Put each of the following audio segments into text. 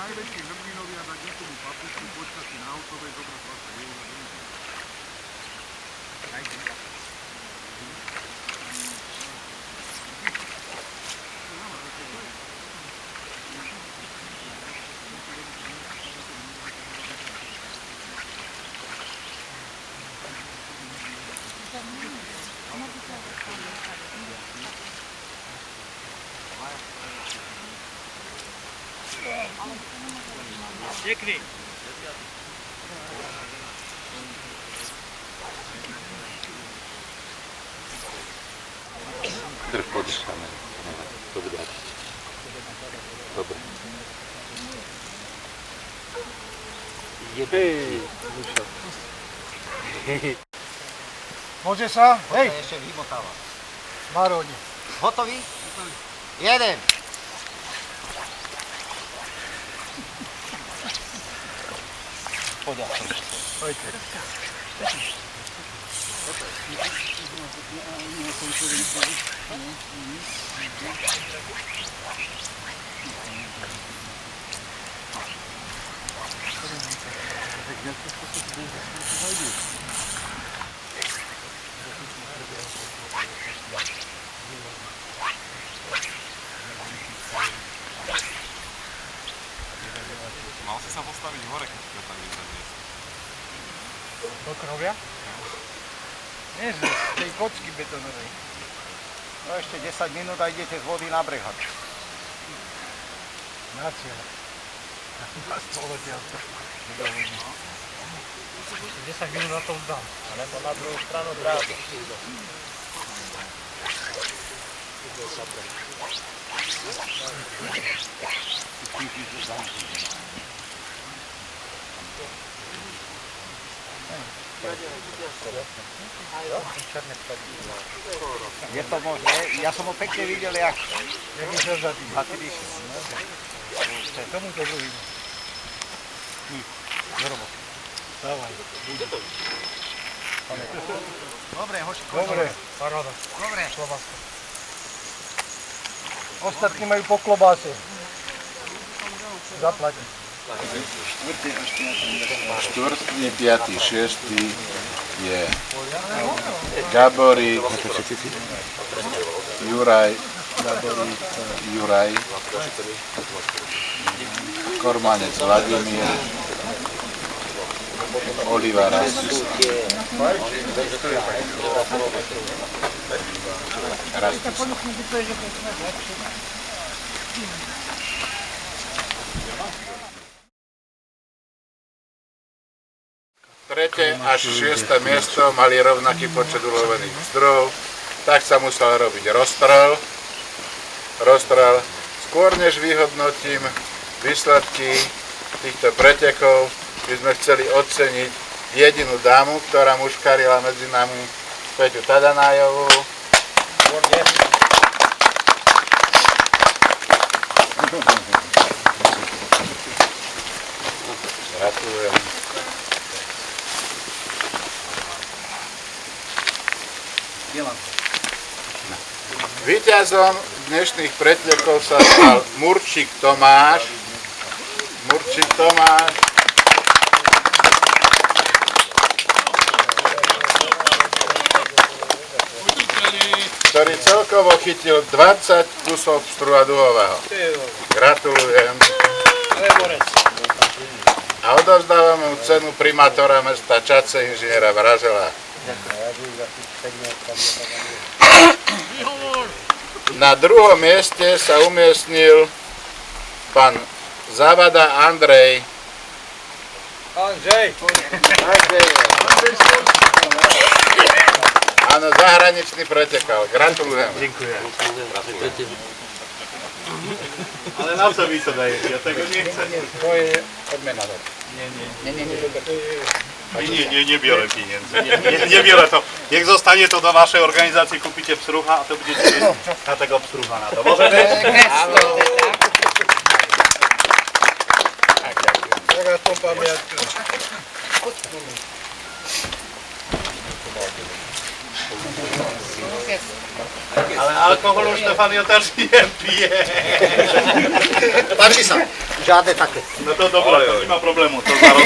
najväčší hrdinovia dať niekomu papušku, počkať si na autovej, zobrať vaše euro. Pěkný. Drž podržáme. Dobre. Dobre. Hej. Môže sa? Hej. Ešte vymotáva. Maróni. Hotový? Jeden. Poďa. Pojďte. Mal si sa postaviť hore, keď to tak vyzerá. Do krovia? Nie, z tej kocky betonovej. No ešte 10 minút a idete z vody na brehať. Na cieľ. Na stolotiaľko. 10 minút na to vzdám. Alebo na druhú stranu drátu. Je to možné? Ja som ho pekne videl, jak išiel za tým. a ty vyšiel. Tomu to budeme. Do roboty. Dávaj. Dobre, hoško. Dobre, paráda. Dobre. Slovasko. Ostatní majú po klobáse. Zaplatí. 4., 5., 6. je Gaborík, Juraj, Kormanec Vladimír, Oliva Rastis. Tretie až 6. miesto mali rovnaký počet ulovených zdrojov, tak sa musel robiť rozstrel. Skôr než vyhodnotím výsledky týchto pretekov, by sme chceli oceniť jedinú dámu, ktorá muškarila medzi nami, Peťu Tadanájovú. Gratulujem. Víťazom dnešných pretekov sa stal Murčík Tomáš, ktorý celkovo chytil 20 kusov pstruha duhového. Gratulujem. A odovzdávame mu cenu primátora mesta Čadce, inžiniera Vražela. Na druhom mieste sa umiestnil pán Zavada Andrej. Áno, zahraničný pretekal. Gratulujem. Ďakujem. Ale na co vy to dajete? Ja tego nie chcę. To je odmena. Nie biorę pieniędzy. Nie biorę to. Niech zostanie to do waszej organizacji, kupicie pstrucha, a to będziecie mieć na tego pstrucha na to. Możemy? Taká to pamiatka. Ale alkoholu Štefan ja też nie pije. Páči sa. Žiadne také. No to dobré, to nie ma problému. To zaraz...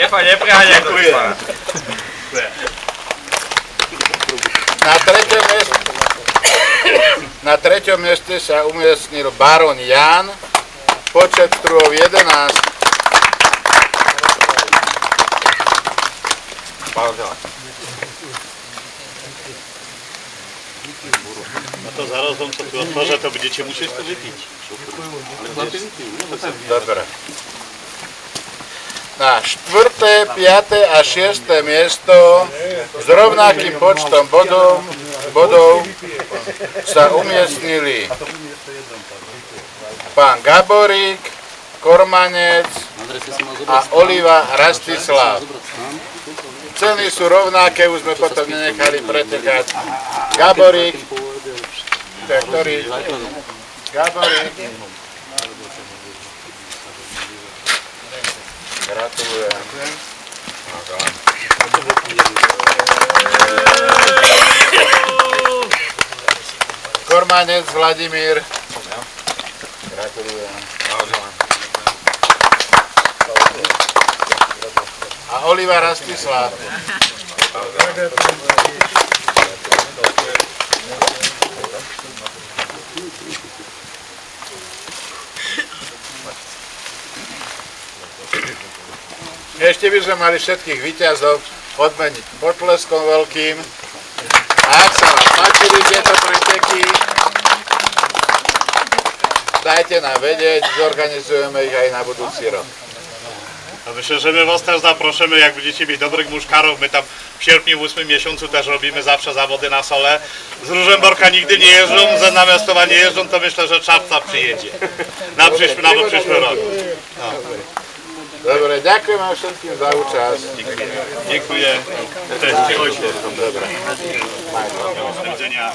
Nepreháňaj to. Na treťom mieste sa umiestnil Baron Jan, počet strúhov 11. No to zaraz vám to tu otworzę, to będziecie musieć to wypić. Dobre. Na 4., 5. a 6. miesto s rovnakým počtom bodov sa umiestnili pán Gaborík, Kormanec a Oliva Rastislav. Ceny sú rovnaké, už sme potom nenechali pretekať. Gaborík, ktorý? Gaborík. Gratulujem. Kormanec Vladimír. Gratulujem. A Oliva Rastislav. Ešte by sme mali všetkých víťazov odmeniť potleskom veľkým. A ak sa vám páčili tieto preteky, dajte nám vedieť, zorganizujeme ich aj na budúci rok. A myślę, że my was też zaprosimy, jak będziecie mieć dobrych muszkarów. My tam w sierpniu, w 8 miesiącu też robimy zawsze zawody na sole. Z Różemborka nigdy nie jeżdżą, z Namiastowa nie jeżdżą, to myślę, że Czapca przyjedzie. Na przyszły rok. No. Dobre, ďakujem vám všetkým za účasť. Dziękuję. Cześć, trzymaj się. Dobre. Do widzenia.